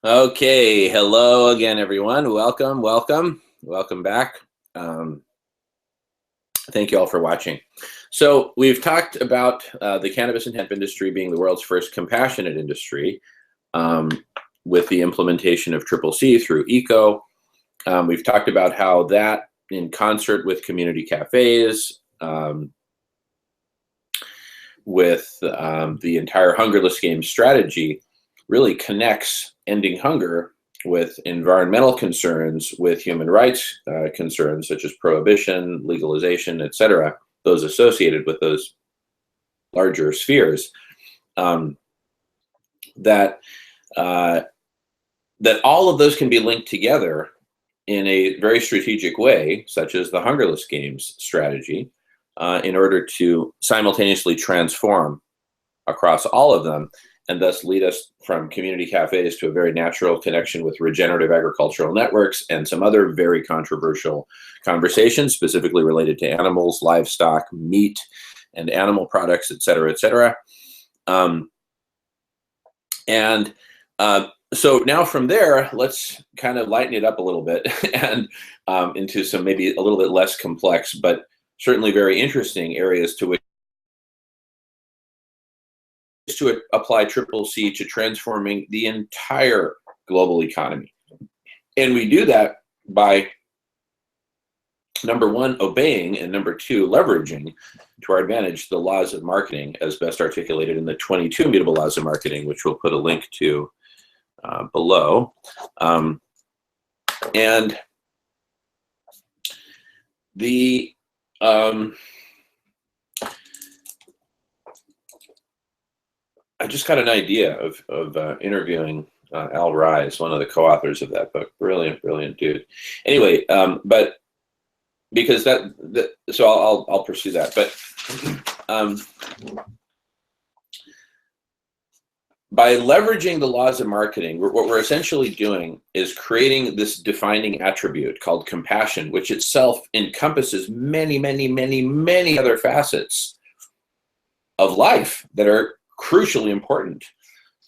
Okay, hello again, everyone. Welcome back. Um, Thank you all for watching. So we've talked about the cannabis and hemp industry being the world's first compassionate industry um, with the implementation of CCC through ECO. We've talked about how that, in concert with community cafes, with the entire Hungerless Games strategy, really connects ending hunger with environmental concerns, with human rights concerns such as prohibition, legalization, etc., those associated with those larger spheres. Um, that that all of those can be linked together in a very strategic way, such as the Hungerless Games strategy, in order to simultaneously transform across all of them, and thus lead us from community cafes to a very natural connection with regenerative agricultural networks and some other very controversial conversations, specifically related to animals, livestock, meat, and animal products, et cetera, et cetera. So now from there, let's kind of lighten it up a little bit and into some maybe a little bit less complex, but certainly very interesting areas to apply CCC to transforming the entire global economy. And we do that by, number one, obeying, and number two, leveraging to our advantage the laws of marketing as best articulated in the 22 immutable laws of marketing, which we'll put a link to below. And the I just got an idea of interviewing Al Rise, one of the co-authors of that book. Brilliant dude. Anyway, but because so I'll pursue that. But by leveraging the laws of marketing, what we're essentially doing is creating this defining attribute called compassion, which itself encompasses many other facets of life that are crucially important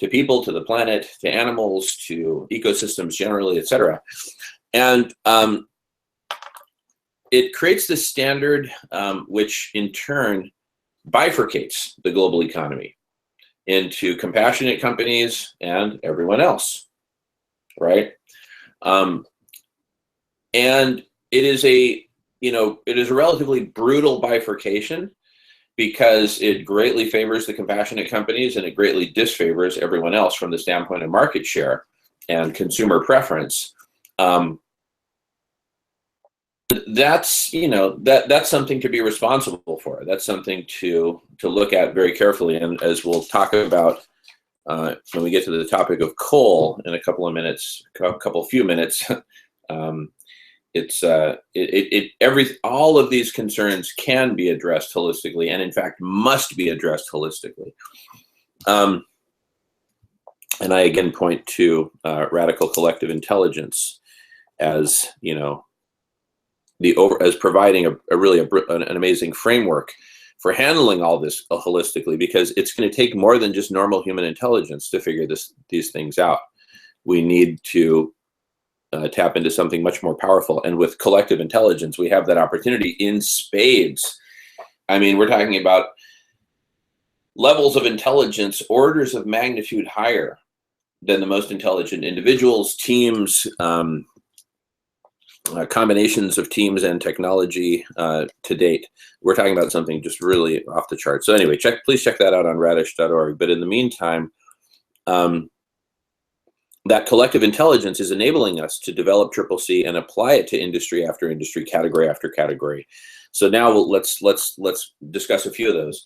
to people, to the planet, to animals, to ecosystems generally, etc. And it creates this standard which in turn bifurcates the global economy into compassionate companies and everyone else, right? And it is a relatively brutal bifurcation, because it greatly favors the compassionate companies and it greatly disfavors everyone else from the standpoint of market share and consumer preference. That's that's something to be responsible for. That's something to look at very carefully. And as we'll talk about when we get to the topic of coal in a couple few minutes, all of these concerns can be addressed holistically, and in fact must be addressed holistically. And I again point to radical collective intelligence as as providing an amazing framework for handling all this holistically, because it's going to take more than just normal human intelligence to figure these things out. We need to tap into something much more powerful. And with collective intelligence, we have that opportunity in spades. I mean, we're talking about levels of intelligence, orders of magnitude higher than the most intelligent individuals, teams, combinations of teams and technology to date. We're talking about something just really off the chart. So anyway, please check that out on radish.org. But in the meantime, that collective intelligence is enabling us to develop CCC and apply it to industry after industry, category after category. So now let's discuss a few of those.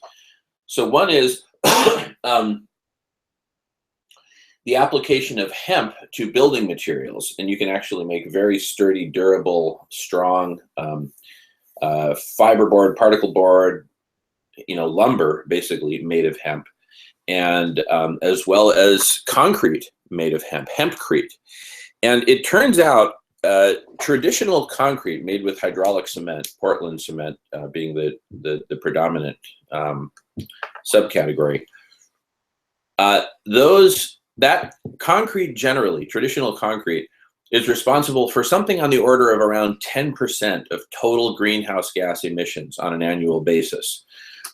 So one is the application of hemp to building materials, and you can actually make very sturdy, durable, strong fiberboard, particle board, lumber, basically made of hemp, and as well as concrete made of hempcrete. And it turns out traditional concrete made with hydraulic cement, Portland cement being the predominant subcategory, those that concrete generally, traditional concrete, is responsible for something on the order of around 10% of total greenhouse gas emissions on an annual basis.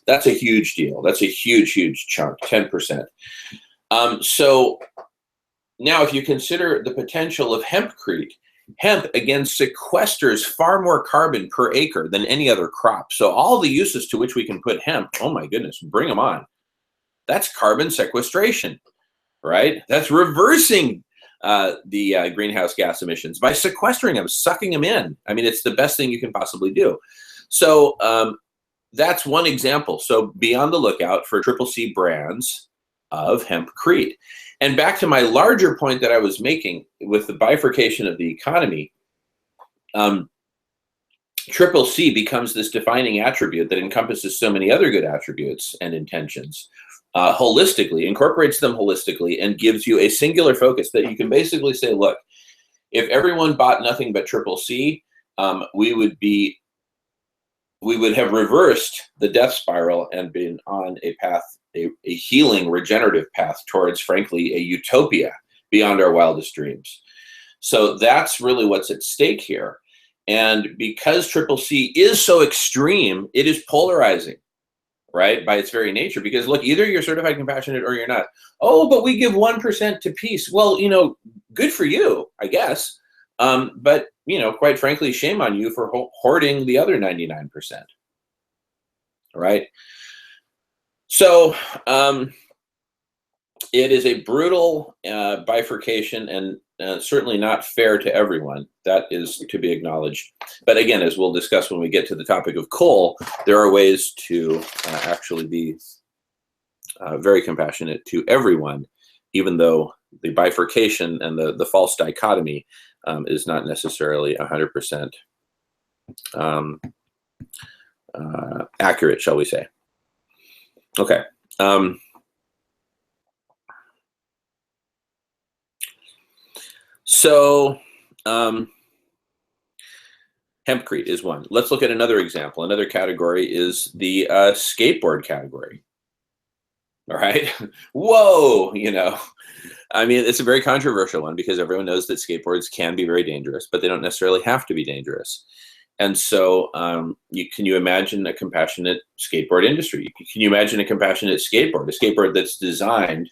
That's a huge deal. That's a huge, huge chunk, 10%. So now if you consider the potential of hempcrete, hemp, again, sequesters far more carbon per acre than any other crop. So all the uses to which we can put hemp, oh my goodness, bring them on. That's carbon sequestration, right? That's reversing the greenhouse gas emissions by sequestering them, sucking them in. I mean, it's the best thing you can possibly do. So that's one example. So be on the lookout for CCC brands of hempcrete. And back to my larger point that I was making with the bifurcation of the economy, CCC becomes this defining attribute that encompasses so many other good attributes and intentions holistically, incorporates them holistically, and gives you a singular focus that you can basically say, look, if everyone bought nothing but CCC, we would have reversed the death spiral and been on a path, a healing, regenerative path towards, frankly, a utopia beyond our wildest dreams. So that's really what's at stake here. And because CCC is so extreme, it is polarizing, right, by its very nature. Because look, either you're certified compassionate or you're not. Oh, but we give 1% to peace. Well, you know, good for you, I guess. But, you know, quite frankly, shame on you for hoarding the other 99%, right? So it is a brutal bifurcation, and certainly not fair to everyone. That is to be acknowledged. But again, as we'll discuss when we get to the topic of coal, there are ways to actually be very compassionate to everyone, even though the bifurcation and the false dichotomy is not necessarily 100% accurate, shall we say. Okay. So hempcrete is one. Let's look at another example. Another category is the skateboard category. All right. Whoa, you know, I mean, it's a very controversial one because everyone knows that skateboards can be very dangerous, but they don't necessarily have to be dangerous. And so can you imagine a compassionate skateboard industry? Can you imagine a compassionate skateboard, a skateboard that's designed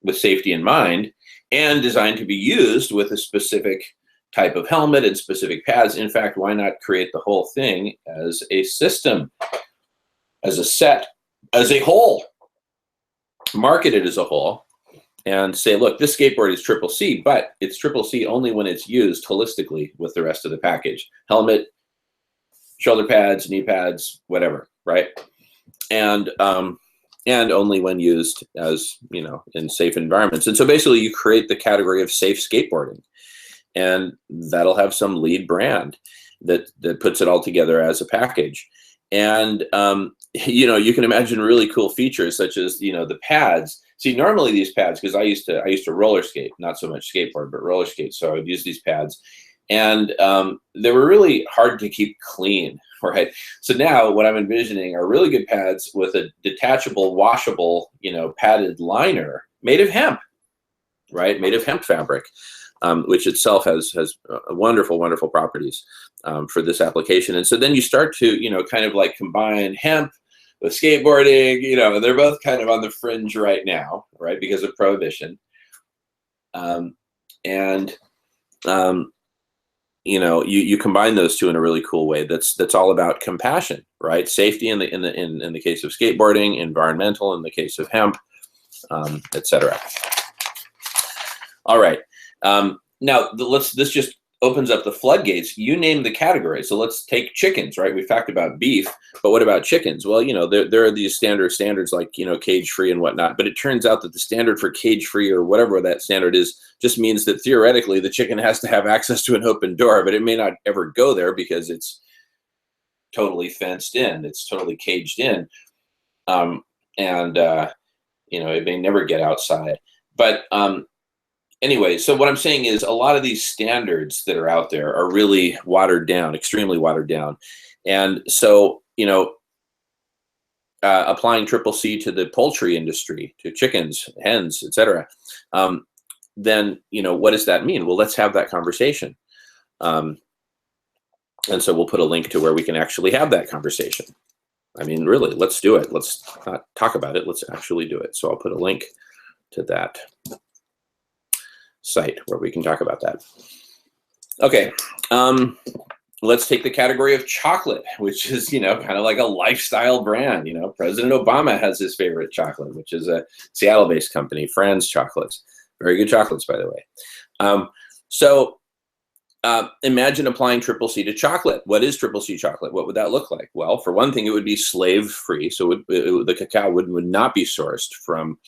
with safety in mind and designed to be used with a specific type of helmet and specific pads? In fact, why not create the whole thing as a system, as a set, as a whole, market it as a whole, and say, look, this skateboard is CCC, but it's CCC only when it's used holistically with the rest of the package. Helmet, shoulder pads, knee pads, whatever, right? And only when used as, you know, in safe environments. And so basically you create the category of safe skateboarding, and that'll have some lead brand that puts it all together as a package. And, you know, you can imagine really cool features such as, you know, the pads. See, normally these pads, because I used to roller skate, not so much skateboard, but roller skate. So I would use these pads, and they were really hard to keep clean, right? So now what I'm envisioning are really good pads with a detachable, washable, you know, padded liner made of hemp, right? Made of hemp fabric, which itself has wonderful, wonderful properties for this application. And so then you start to, you know, kind of like combine hemp with skateboarding, you know, and they're both kind of on the fringe right now, right? Because of prohibition. You know, you combine those two in a really cool way. That's all about compassion, right? Safety in the case of skateboarding, environmental in the case of hemp, etc. All right. Now this just opens up the floodgates. You name the category. So let's take chickens, right? We've talked about beef, but what about chickens? Well, you know, there are these standards like, you know, cage-free and whatnot, but it turns out that the standard for cage-free or whatever that standard is just means that theoretically the chicken has to have access to an open door, but it may not ever go there because it's totally fenced in. It's totally caged in. You know, it may never get outside. But anyway, so what I'm saying is a lot of these standards that are out there are really watered down, extremely watered down. And so, you know, applying CCC to the poultry industry, to chickens, hens, etc., then, what does that mean? Well, let's have that conversation. And so we'll put a link to where we can actually have that conversation. I mean, really, let's do it. Let's not talk about it. Let's actually do it. So I'll put a link to that site where we can talk about that. Okay. Let's take the category of chocolate, which is, kind of like a lifestyle brand. President Obama has his favorite chocolate, which is a Seattle-based company, Franz Chocolates. Very good chocolates, by the way. Imagine applying CCC to chocolate. What is CCC chocolate? What would that look like? Well, for one thing, it would be slave-free. So the cacao would not be sourced from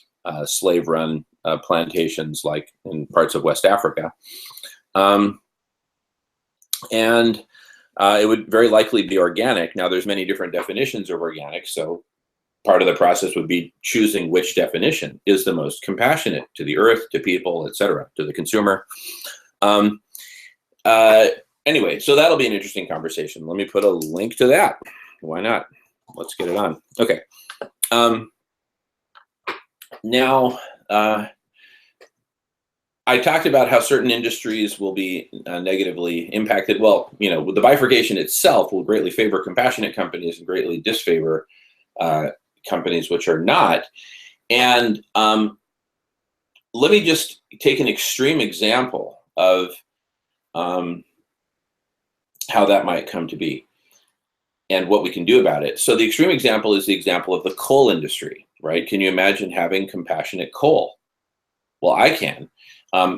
slave-run plantations like in parts of West Africa. And it would very likely be organic. Now, there's many different definitions of organic, so part of the process would be choosing which definition is the most compassionate to the earth, to people, etc., to the consumer. Anyway, so that'll be an interesting conversation. Let me put a link to that. Why not? Let's get it on. Okay. Now, I talked about how certain industries will be negatively impacted. Well, the bifurcation itself will greatly favor compassionate companies and greatly disfavor companies which are not. And let me just take an extreme example of how that might come to be and what we can do about it. So the extreme example is the example of the coal industry, right? Can you imagine having compassionate coal? Well, I can.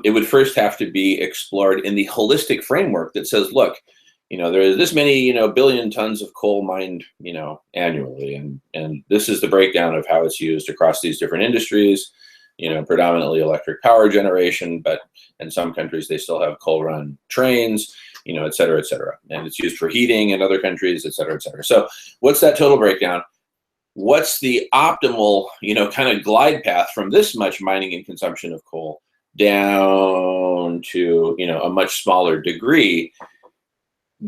It would first have to be explored in the holistic framework that says, look, there is this many, billion tons of coal mined, annually. And this is the breakdown of how it's used across these different industries, predominantly electric power generation, but in some countries they still have coal run trains, et cetera, et cetera. And it's used for heating in other countries, et cetera, et cetera. So what's that total breakdown? What's the optimal, kind of glide path from this much mining and consumption of coal down to, a much smaller degree,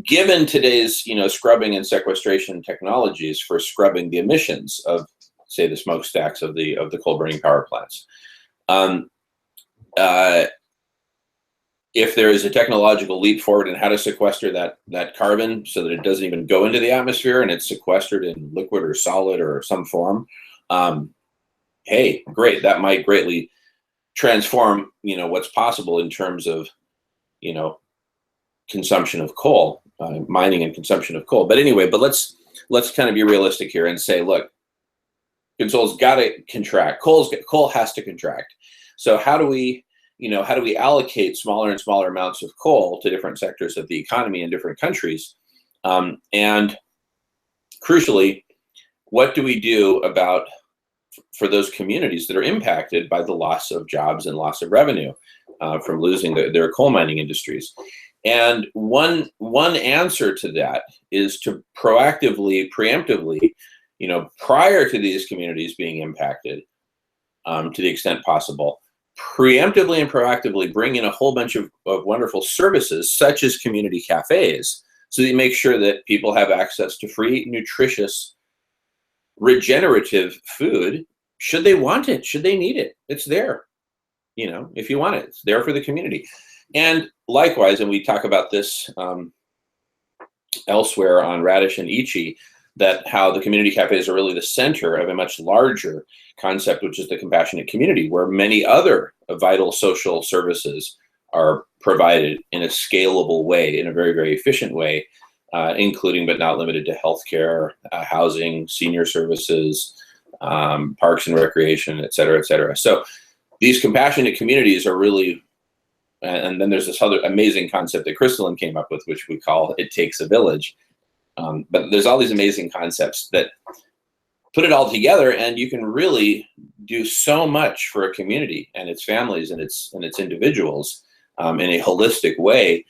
given today's, scrubbing and sequestration technologies for scrubbing the emissions of, say, the smokestacks of the coal burning power plants. If there is a technological leap forward in how to sequester that carbon so that it doesn't even go into the atmosphere and it's sequestered in liquid or solid or some form, hey, great, that might greatly transform, what's possible in terms of, consumption of coal, mining and consumption of coal. But anyway, let's kind of be realistic here and say, look, coal's got to contract. Coal has to contract. So how do we allocate smaller and smaller amounts of coal to different sectors of the economy in different countries? And crucially, what do we do for those communities that are impacted by the loss of jobs and loss of revenue from losing their coal mining industries? And one answer to that is to proactively, preemptively, prior to these communities being impacted, to the extent possible, preemptively and proactively bring in a whole bunch of wonderful services, such as community cafes, so that you make sure that people have access to free, nutritious, regenerative food, should they want it, should they need it. It's there, if you want it, it's there for the community. And likewise, and we talk about this elsewhere on Radish and Ichi, that how the community cafes are really the center of a much larger concept, which is the compassionate community, where many other vital social services are provided in a scalable way, in a very, very efficient way, including but not limited to healthcare, housing, senior services, parks and recreation, et cetera, et cetera. So these compassionate communities are really, and then there's this other amazing concept that Crystalline came up with, which we call It Takes a Village. But there's all these amazing concepts that put it all together, and you can really do so much for a community and its families and its individuals in a holistic way,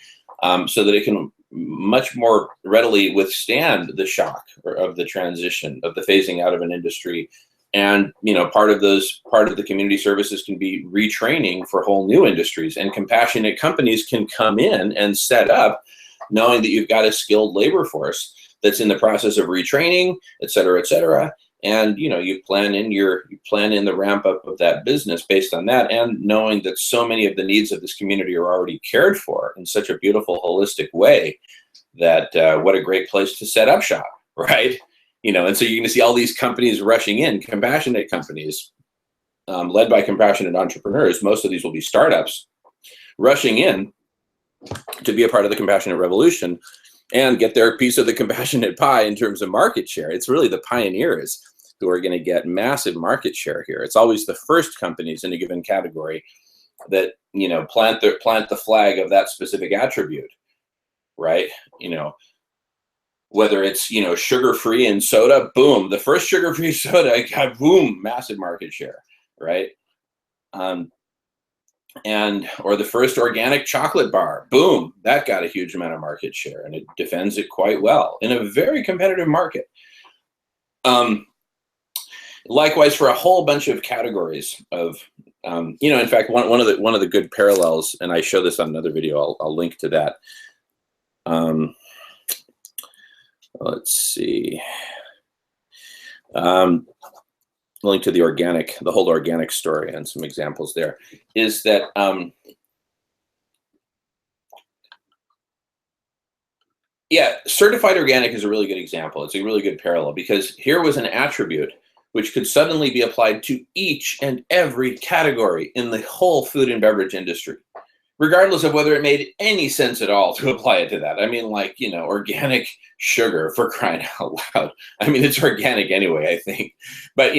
so that it can much more readily withstand the shock of the transition, of the phasing out of an industry. And part of the community services can be retraining for whole new industries, and compassionate companies can come in and set up, knowing that you've got a skilled labor force that's in the process of retraining, et cetera, And you plan in the ramp up of that business based on that, and knowing that so many of the needs of this community are already cared for in such a beautiful, holistic way, that what a great place to set up shop, right? And so you're going to see all these companies rushing in, compassionate companies, led by compassionate entrepreneurs. Most of these will be startups rushing in to be a part of the compassionate revolution and get their piece of the compassionate pie in terms of market share. It's really the pioneers who are going to get massive market share here. It's always the first companies in a given category that plant the flag of that specific attribute, right? Whether it's sugar-free and soda, boom, the first sugar-free soda got boom, massive market share, right? Or the first organic chocolate bar, boom, that got a huge amount of market share, and it defends it quite well in a very competitive market. Likewise, for a whole bunch of categories of, in fact, one of the good parallels, and I show this on another video, I'll link to that. Let's see. Link to the whole organic story and some examples there, is that certified organic is a really good example. It's a really good parallel, because here was an attribute which could suddenly be applied to each and every category in the whole food and beverage industry, regardless of whether it made any sense at all to apply it to that. I mean, like, organic sugar, for crying out loud. I mean, it's organic anyway, I think. But,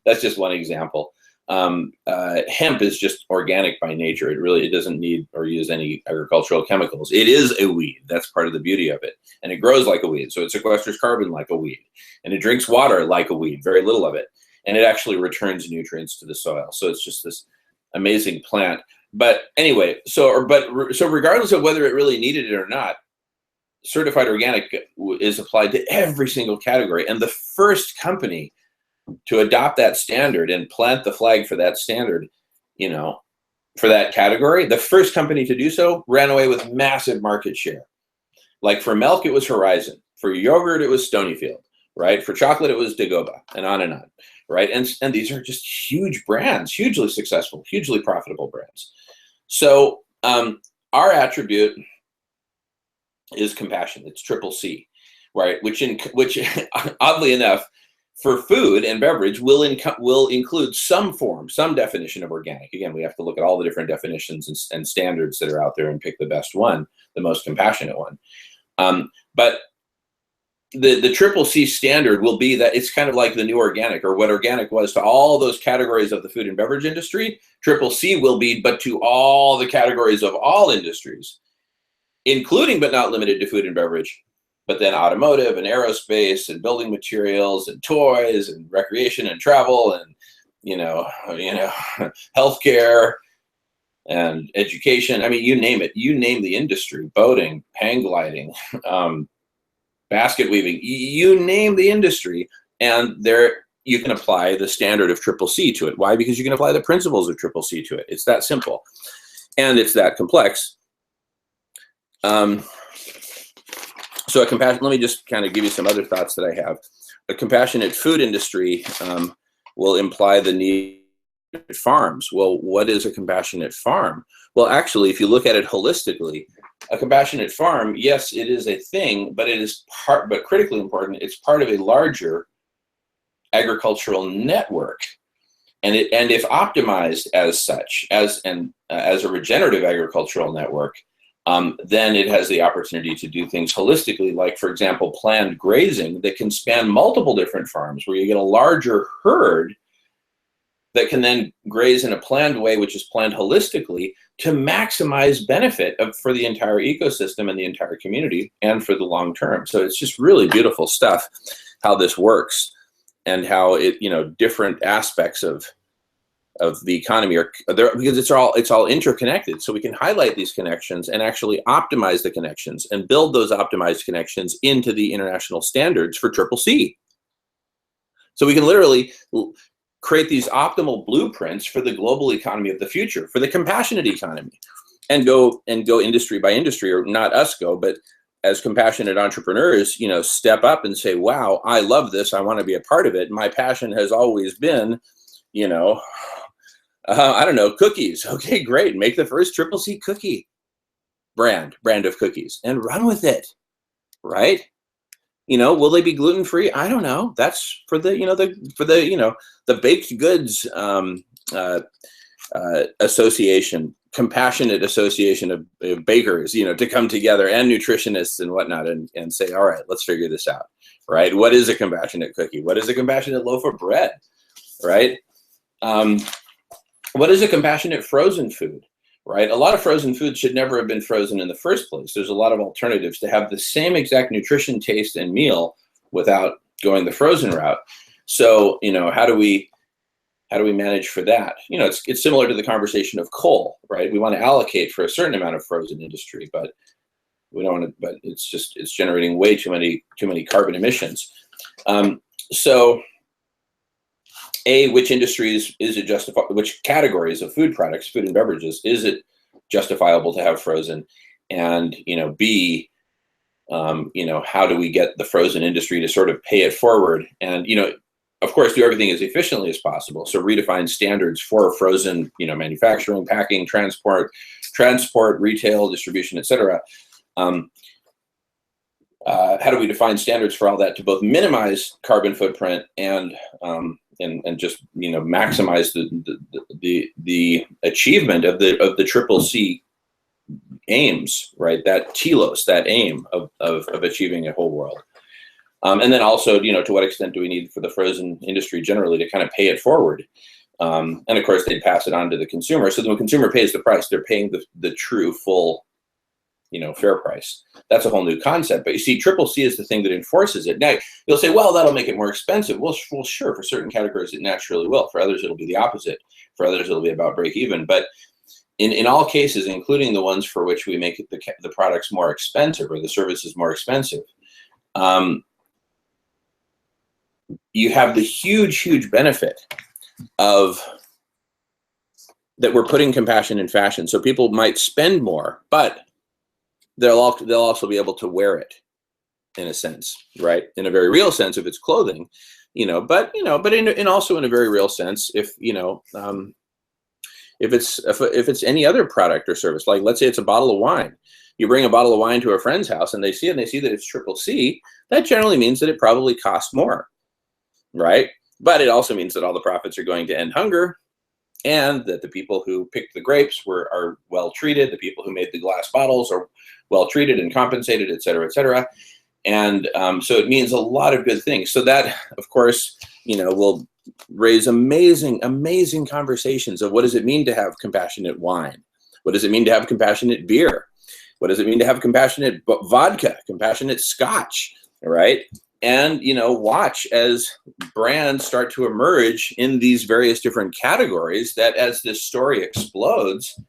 that's just one example. Hemp is just organic by nature. It doesn't need or use any agricultural chemicals. It is a weed. That's part of the beauty of it. And it grows like a weed. So it sequesters carbon like a weed. And it drinks water like a weed, very little of it. And it actually returns nutrients to the soil. So it's just this amazing plant. But anyway, so regardless of whether it really needed it or not, certified organic is applied to every single category. And the first company to adopt that standard and plant the flag for that standard, for that category, the first company to do so ran away with massive market share. Like for milk, it was Horizon. For yogurt, it was Stonyfield, right? For chocolate, it was Dagoba, and on, right? And these are just huge brands, hugely successful, hugely profitable brands. So our attribute is compassion. It's CCC, right? Which oddly enough, for food and beverage will include some form, some definition of organic. Again, we have to look at all the different definitions and standards that are out there and pick the best one, the most compassionate one. But the CCC standard will be that it's kind of like the new organic, or what organic was to all those categories of the food and beverage industry. CCC will be, but to all the categories of all industries, including but not limited to food and beverage, but then automotive and aerospace and building materials and toys and recreation and travel and healthcare and education. I mean, you name it. You name the industry: boating, hang gliding, basket weaving. You name the industry, and there you can apply the standard of CCC to it. Why? Because you can apply the principles of CCC to it. It's that simple, and it's that complex. So let me just kind of give you some other thoughts that I have. A compassionate food industry will imply the need of farms. Well, what is a compassionate farm? Well, actually, if you look at it holistically, a compassionate farm, yes, it is a thing, but it is but critically important, it's part of a larger agricultural network. And if optimized as such, as a regenerative agricultural network, then it has the opportunity to do things holistically, like, for example, planned grazing that can span multiple different farms, where you get a larger herd that can then graze in a planned way, which is planned holistically, to maximize benefit for the entire ecosystem and the entire community, and for the long term. So it's just really beautiful stuff, how this works, and how it, different aspects of the economy are there, because it's all interconnected. So we can highlight these connections and actually optimize the connections and build those optimized connections into the international standards for CCC. So we can literally create these optimal blueprints for the global economy of the future, for the compassionate economy, and go industry by industry, or not us go, but as compassionate entrepreneurs, step up and say, wow, I love this. I want to be a part of it. My passion has always been, I don't know, cookies. Okay, great. Make the first CCC cookie brand of cookies and run with it, right? Will they be gluten-free? I don't know. That's for the, the baked goods association, compassionate association of bakers, to come together, and nutritionists and whatnot, and say, all right, let's figure this out, right? What is a compassionate cookie? What is a compassionate loaf of bread, right? What is a compassionate frozen food, right? A lot of frozen foods should never have been frozen in the first place. There's a lot of alternatives to have the same exact nutrition, taste, and meal without going the frozen route. So, how do we manage for that? It's similar to the conversation of coal, right? We want to allocate for a certain amount of frozen industry, but we don't want to, but it's generating way too many carbon emissions. So which industries is it justifiable, which categories of food products, food and beverages, is it justifiable to have frozen? And, B, how do we get the frozen industry to sort of pay it forward? And, of course, do everything as efficiently as possible. So redefine standards for frozen, manufacturing, packing, transport, retail, distribution, et cetera. How do we define standards for all that to both minimize carbon footprint and just maximize the achievement of the CCC aims, right? That telos, that aim of achieving a whole world. And then also, to what extent do we need for the frozen industry generally to kind of pay it forward? And of course, they'd pass it on to the consumer. So the consumer pays the price. They're paying the true, full, fair price. That's a whole new concept. But you see, CCC is the thing that enforces it. Now, you'll say, well, that'll make it more expensive. Well, sure, for certain categories, it naturally will. For others, it'll be the opposite. For others, it'll be about break even. But in all cases, including the ones for which we make the products more expensive or the services more expensive, you have the huge benefit of that we're putting compassion in fashion. So people might spend more, but they'll also be able to wear it in a sense, right? In a very real sense, if it's clothing, but also in a very real sense, if it's any other product or service, like let's say it's a bottle of wine. You bring a bottle of wine to a friend's house and they see it and they see that it's CCC, that generally means that it probably costs more, right? But it also means that all the profits are going to end hunger, and that the people who picked the grapes are well treated, the people who made the glass bottles are well treated and compensated, et cetera, et cetera. And so it means a lot of good things. So that, of course, will raise amazing conversations of what does it mean to have compassionate wine? What does it mean to have compassionate beer? What does it mean to have compassionate vodka, compassionate scotch, right? And, watch as brands start to emerge in these various different categories that as this story explodes,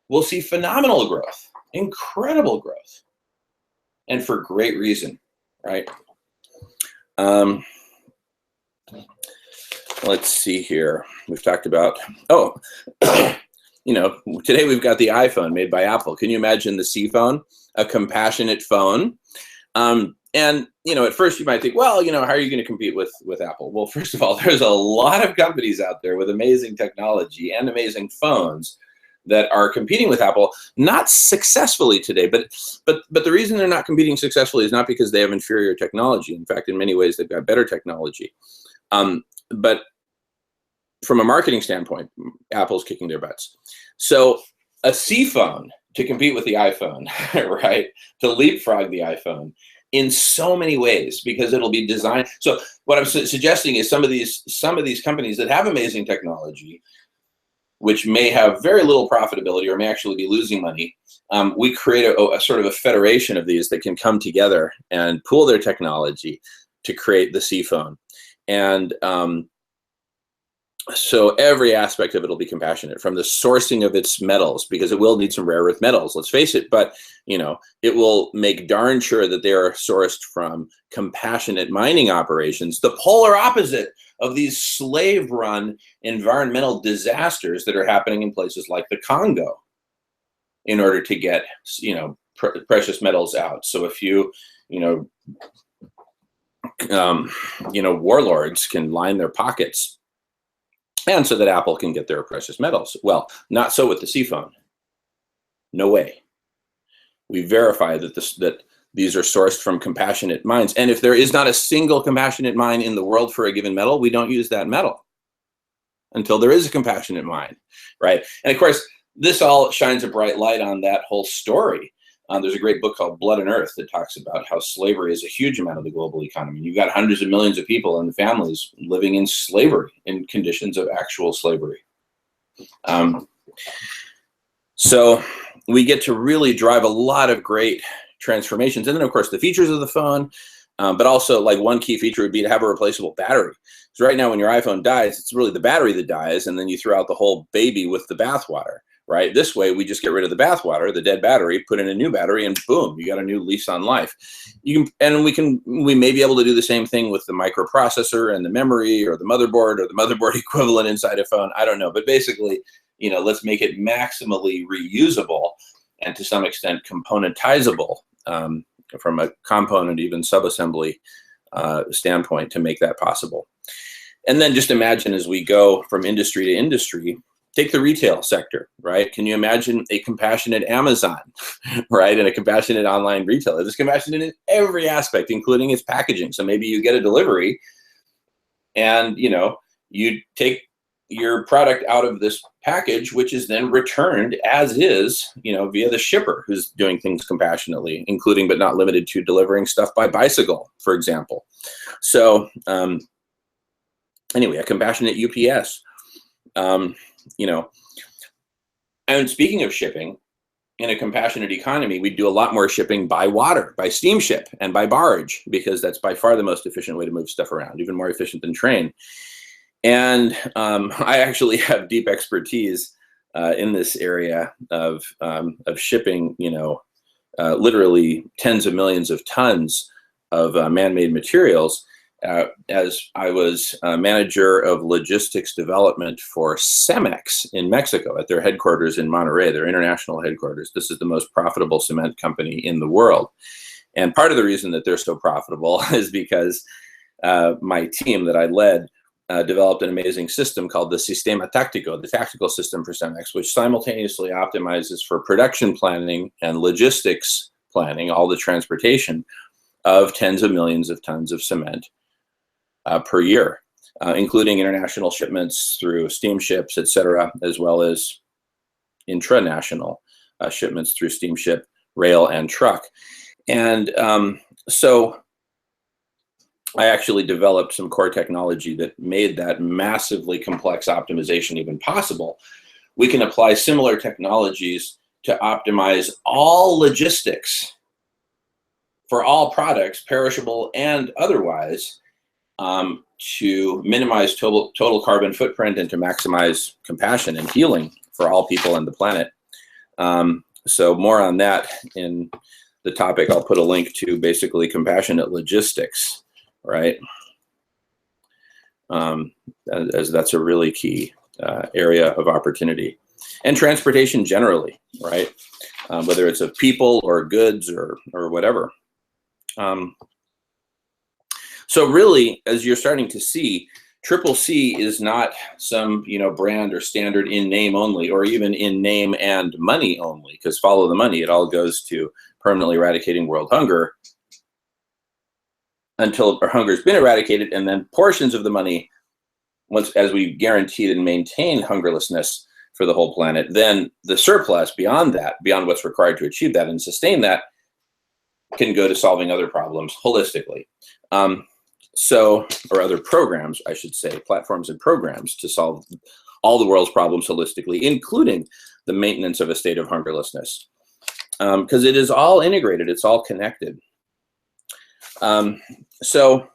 we'll see phenomenal growth, incredible growth, and for great reason, right? Let's see here. We've talked about, today we've got the iPhone made by Apple. Can you imagine the C phone, a compassionate phone? And, at first you might think, well, how are you going to compete with Apple? Well, first of all, there's a lot of companies out there with amazing technology and amazing phones that are competing with Apple, not successfully today, but the reason they're not competing successfully is not because they have inferior technology. In fact, in many ways, they've got better technology. But from a marketing standpoint, Apple's kicking their butts. So a C phone to compete with the iPhone, right? To leapfrog the iPhone in so many ways, because it'll be designed. So what I'm suggesting is some of these companies that have amazing technology, which may have very little profitability or may actually be losing money, we create a sort of a federation of these that can come together and pool their technology to create the C phone. And so every aspect of it will be compassionate, from the sourcing of its metals, because it will need some rare earth metals, let's face it, but it will make darn sure that they are sourced from compassionate mining operations, the polar opposite of these slave-run environmental disasters that are happening in places like the Congo, in order to get precious metals out. So if you warlords can line their pockets, and so that Apple can get their precious metals. Well, not so with the C phone. No way. We verify that these are sourced from compassionate mines. And if there is not a single compassionate mine in the world for a given metal, we don't use that metal until there is a compassionate mine, right? And of course, this all shines a bright light on that whole story. There's a great book called Blood and Earth that talks about how slavery is a huge amount of the global economy. You've got hundreds of millions of people and families living in slavery, in conditions of actual slavery. So we get to really drive a lot of great transformations. And then, of course, the features of the phone, but also like one key feature would be to have a replaceable battery. So right now when your iPhone dies, it's really the battery that dies, and then you throw out the whole baby with the bathwater. Right? This way, we just get rid of the bathwater, the dead battery, put in a new battery, and boom, you got a new lease on life. We may be able to do the same thing with the microprocessor and the memory, or the motherboard equivalent inside a phone. I don't know, but basically, let's make it maximally reusable and to some extent componentizable from a component, even subassembly standpoint, to make that possible. And then just imagine as we go from industry to industry. Take the retail sector, right? Can you imagine a compassionate Amazon, right? And a compassionate online retailer. It's compassionate in every aspect, including its packaging. So maybe you get a delivery and, you take your product out of this package, which is then returned as is, via the shipper who's doing things compassionately, including but not limited to delivering stuff by bicycle, for example. So anyway, a compassionate UPS. And speaking of shipping, in a compassionate economy, we do a lot more shipping by water, by steamship, and by barge, because that's by far the most efficient way to move stuff around, even more efficient than train. And I actually have deep expertise in this area of shipping, literally tens of millions of tons of man-made materials. As I was manager of logistics development for Cemex in Mexico at their headquarters in Monterrey, their international headquarters. This is the most profitable cement company in the world. And part of the reason that they're so profitable is because my team that I led developed an amazing system called the Sistema Táctico, the tactical system for Cemex, which simultaneously optimizes for production planning and logistics planning, all the transportation of tens of millions of tons of cement per year, including international shipments through steamships, et cetera, as well as intranational shipments through steamship, rail, and truck. And so I actually developed some core technology that made that massively complex optimization even possible. We can apply similar technologies to optimize all logistics for all products, perishable and otherwise, to minimize total carbon footprint and to maximize compassion and healing for all people and the planet. So more on that in the topic. I'll put a link to basically compassionate logistics, right? As that's a really key area of opportunity. And transportation generally, right? Whether it's of people or goods or whatever. So really, as you're starting to see, CCC is not some brand or standard in name only, or even in name and money only, because follow the money, it all goes to permanently eradicating world hunger until hunger's been eradicated, and then portions of the money, once as we guaranteed and maintain hungerlessness for the whole planet, then the surplus beyond that, beyond what's required to achieve that and sustain that, can go to solving other problems holistically. Or other programs, I should say, platforms and programs to solve all the world's problems holistically, including the maintenance of a state of hungerlessness. Because it is all integrated, it's all connected. So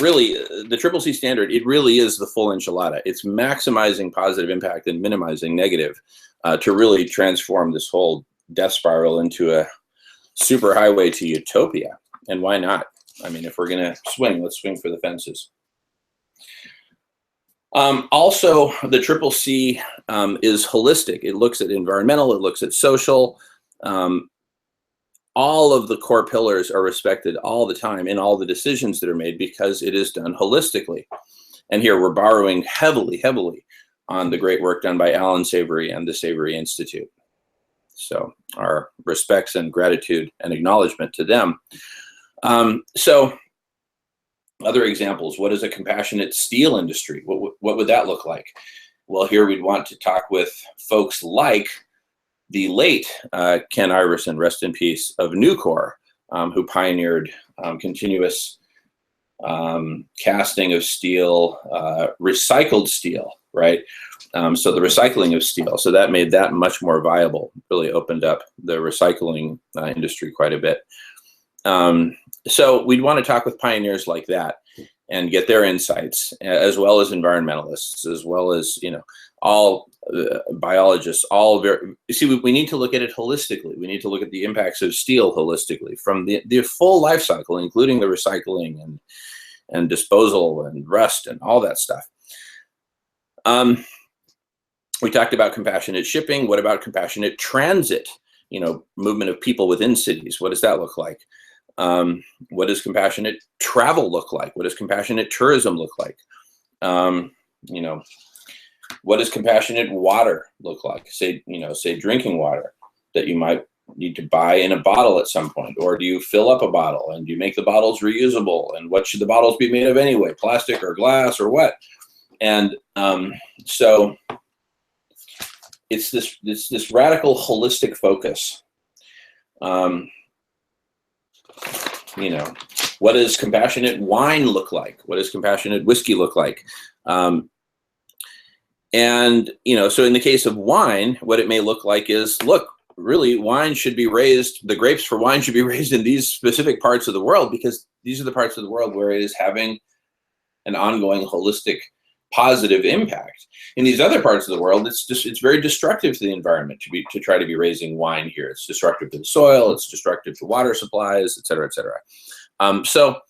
really, the CCC standard, it really is the full enchilada. It's maximizing positive impact and minimizing negative to really transform this whole death spiral into a super highway to utopia. And why not? I mean, if we're going to swing, let's swing for the fences. Also, the CCC is holistic. It looks at environmental, it looks at social, all of the core pillars are respected all the time in all the decisions that are made because it is done holistically. And here we're borrowing heavily, heavily on the great work done by Alan Savory and the Savory Institute. So our respects and gratitude and acknowledgement to them. So other examples, what is a compassionate steel industry? What would that look like? Well, here we'd want to talk with folks like the late Ken Iverson, rest in peace, of Nucor, who pioneered continuous casting of steel, recycled steel, right? So the recycling of steel, so that made that much more viable, really opened up the recycling industry quite a bit. So we'd want to talk with pioneers like that and get their insights, as well as environmentalists, as well as, you know, all biologists, all very, you see, we need to look at it holistically. We need to look at the impacts of steel holistically from the full life cycle, including the recycling and disposal and rust and all that stuff. We talked about compassionate shipping. What about compassionate transit? You know, movement of people within cities. What does that look like? What does compassionate travel look like? What does compassionate tourism look like? You know, what does compassionate water look like? Say, you know, say drinking water that you might need to buy in a bottle at some point, or do you fill up a bottle and do you make the bottles reusable? And what should the bottles be made of anyway? Plastic or glass or what? And so it's this radical holistic focus. You know, what does compassionate wine look like? What does compassionate whiskey look like? And, you know, so in the case of wine, what it may look like is, look, really wine should be raised, the grapes for wine should be raised in these specific parts of the world because these are the parts of the world where it is having an ongoing holistic positive impact. In these other parts of the world, it's very destructive to the environment to try to be raising wine here. It's destructive to the soil, it's destructive to water supplies, et cetera, et cetera. So,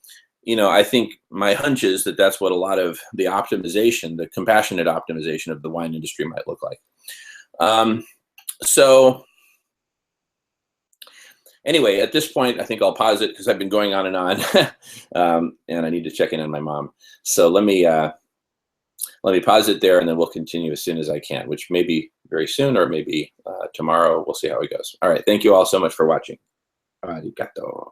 you know, I think my hunch is that that's what a lot of the optimization, the compassionate optimization of the wine industry might look like. So anyway, at this point, I think I'll pause it because I've been going on and on, and I need to check in on my mom. So let me pause it there, and then we'll continue as soon as I can, which may be very soon or maybe tomorrow. We'll see how it goes. All right. Thank you all so much for watching. Arigato.